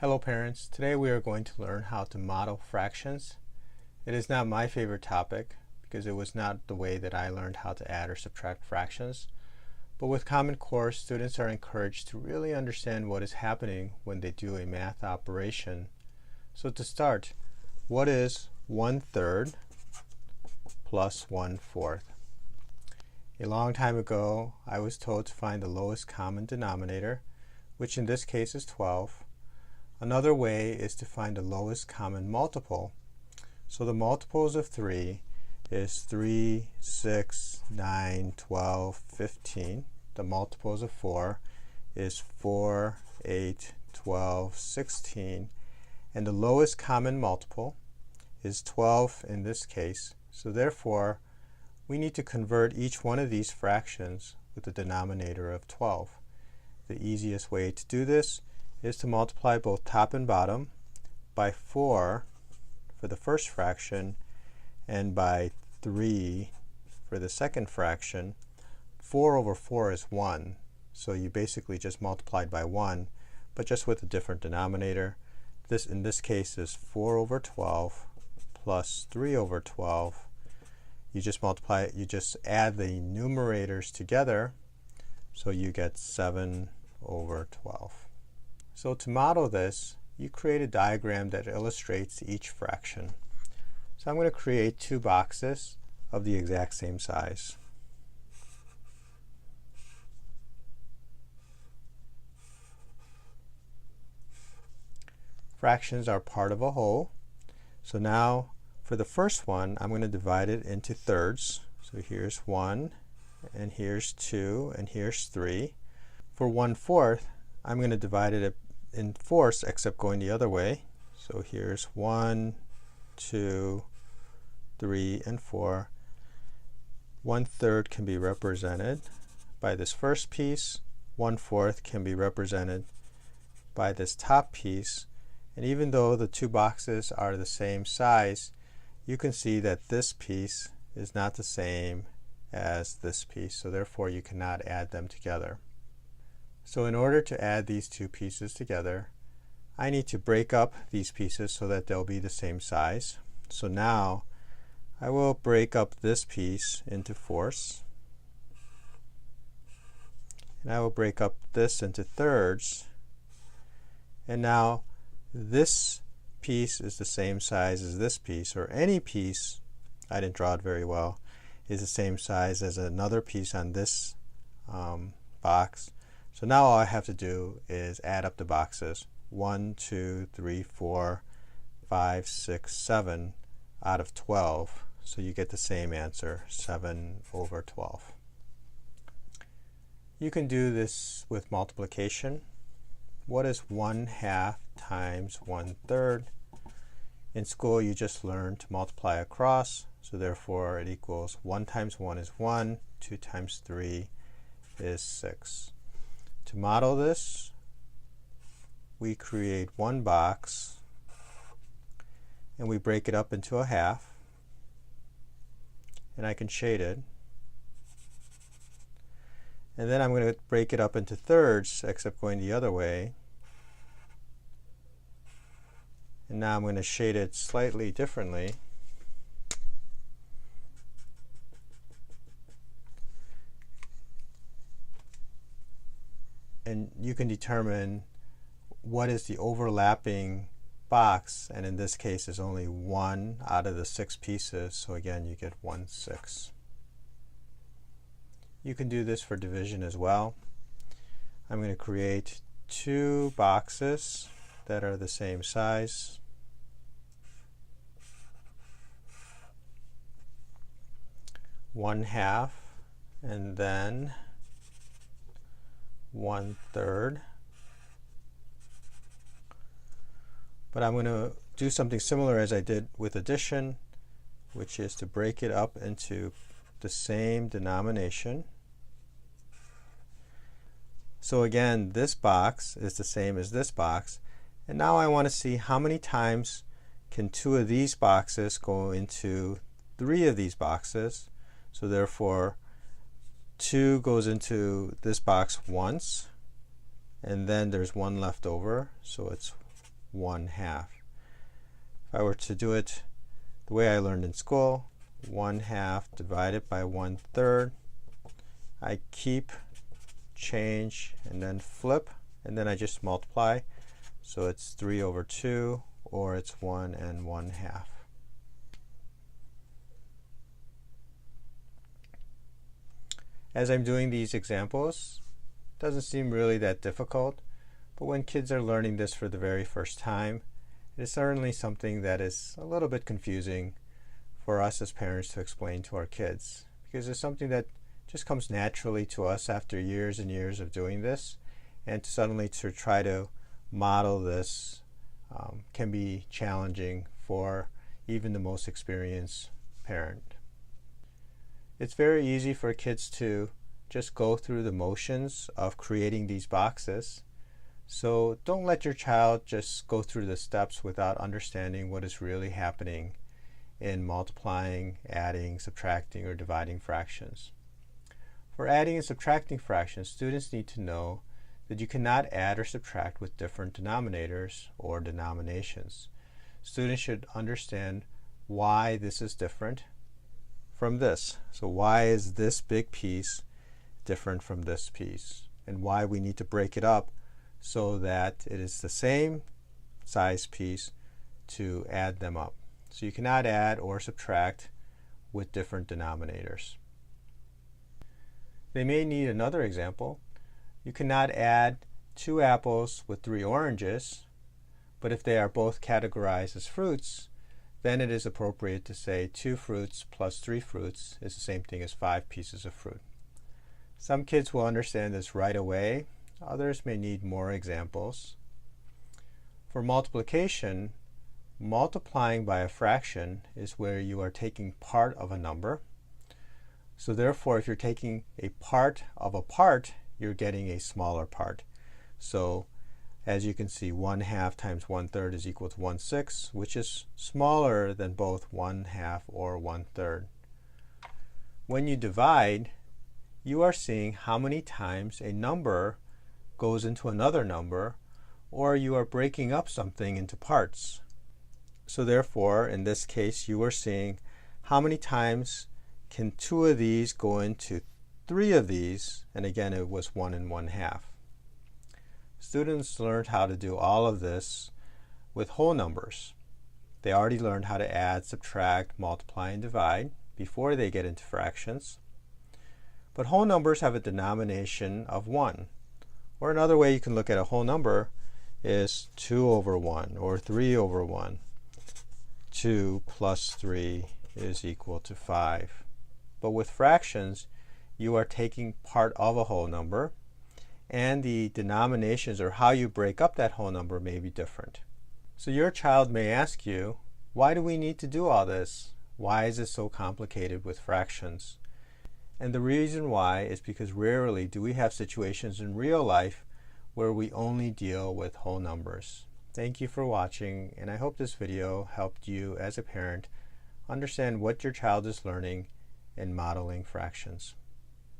Hello parents, today we are going to learn how to model fractions. It is not my favorite topic because it was not the way that I learned how to add or subtract fractions. But with Common Core, students are encouraged to really understand what is happening when they do a math operation. So to start, what is 1/3 plus 1/4? A long time ago, I was told to find the lowest common denominator, which in this case is 12. Another way is to find the lowest common multiple. So the multiples of 3 is 3, 6, 9, 12, 15. The multiples of 4 is 4, 8, 12, 16. And the lowest common multiple is 12 in this case. So therefore, we need to convert each one of these fractions with the denominator of 12. The easiest way to do this is to multiply both top and bottom by 4 for the first fraction and by 3 for the second fraction. 4 over 4 is 1, so you basically just multiplied by 1, but just with a different denominator. This in this case is 4 over 12 plus 3 over 12. You just multiply it, you just add the numerators together, so you get 7 over 12. So to model this, you create a diagram that illustrates each fraction. So I'm going to create two boxes of the exact same size. Fractions are part of a whole. So now for the first one, I'm going to divide it into thirds. So here's 1, and here's 2, and here's 3. For 1/4, I'm going to divide it in fourths, except going the other way. So here's 1, 2, 3, and 4. 1/3 can be represented by this first piece. 1/4 can be represented by this top piece. And even though the two boxes are the same size, you can see that this piece is not the same as this piece. So therefore, you cannot add them together. So in order to add these two pieces together, I need to break up these pieces so that they'll be the same size. So now I will break up this piece into fourths, and I will break up this into thirds, and now this piece is the same size as this piece, or any piece, I didn't draw it very well, is the same size as another piece on this box. So now all I have to do is add up the boxes. 1, 2, 3, 4, 5, 6, 7 out of 12. So you get the same answer, 7 over 12. You can do this with multiplication. What is 1/2 times 1/3? In school, you just learn to multiply across. So therefore, it equals 1 times 1 is 1, 2 times 3 is 6. To model this, we create one box and we break it up into a half, and I can shade it. And then I'm going to break it up into thirds, except going the other way. And now I'm going to shade it slightly differently. And you can determine what is the overlapping box, and in this case is only 1 out of the 6 pieces, so again you get 1/6. You can do this for division as well. I'm going to create two boxes that are the same size. One half, and then 1/3. But I'm going to do something similar as I did with addition, which is to break it up into the same denomination. So again, this box is the same as this box. And now I want to see how many times can 2 of these boxes go into 3 of these boxes. So therefore, 2 goes into this box once, and then there's 1 left over, so it's 1/2. If I were to do it the way I learned in school, 1/2 divided by 1/3, I keep, change, and then flip, and then I just multiply. So it's 3/2, or it's 1 1/2. As I'm doing these examples, it doesn't seem really that difficult, but when kids are learning this for the very first time, it is certainly something that is a little bit confusing for us as parents to explain to our kids, because it's something that just comes naturally to us after years and years of doing this, and suddenly to try to model this can be challenging for even the most experienced parent. It's very easy for kids to just go through the motions of creating these boxes. So don't let your child just go through the steps without understanding what is really happening in multiplying, adding, subtracting, or dividing fractions. For adding and subtracting fractions, students need to know that you cannot add or subtract with different denominators or denominations. Students should understand why this is different from this. So why is this big piece different from this piece? And why we need to break it up so that it is the same size piece to add them up. So you cannot add or subtract with different denominators. They may need another example. You cannot add 2 apples with 3 oranges, but if they are both categorized as fruits, then it is appropriate to say 2 fruits plus 3 fruits is the same thing as 5 pieces of fruit. Some kids will understand this right away. Others may need more examples. For multiplication, multiplying by a fraction is where you are taking part of a number. So therefore, if you're taking a part of a part, you're getting a smaller part. So as you can see, 1/2 times 1/3 is equal to 1/6, which is smaller than both 1/2 or 1/3. When you divide, you are seeing how many times a number goes into another number, or you are breaking up something into parts. So therefore, in this case, you are seeing how many times can 2 of these go into 3 of these, and again it was 1 1/2. Students learned how to do all of this with whole numbers. They already learned how to add, subtract, multiply, and divide before they get into fractions. But whole numbers have a denomination of 1. Or another way you can look at a whole number is 2/1 or 3/1. 2 plus 3 is equal to 5. But with fractions, you are taking part of a whole number, and the denominations or how you break up that whole number may be different. So your child may ask you, why do we need to do all this? Why is it so complicated with fractions? And the reason why is because rarely do we have situations in real life where we only deal with whole numbers. Thank you for watching, and I hope this video helped you as a parent understand what your child is learning in modeling fractions.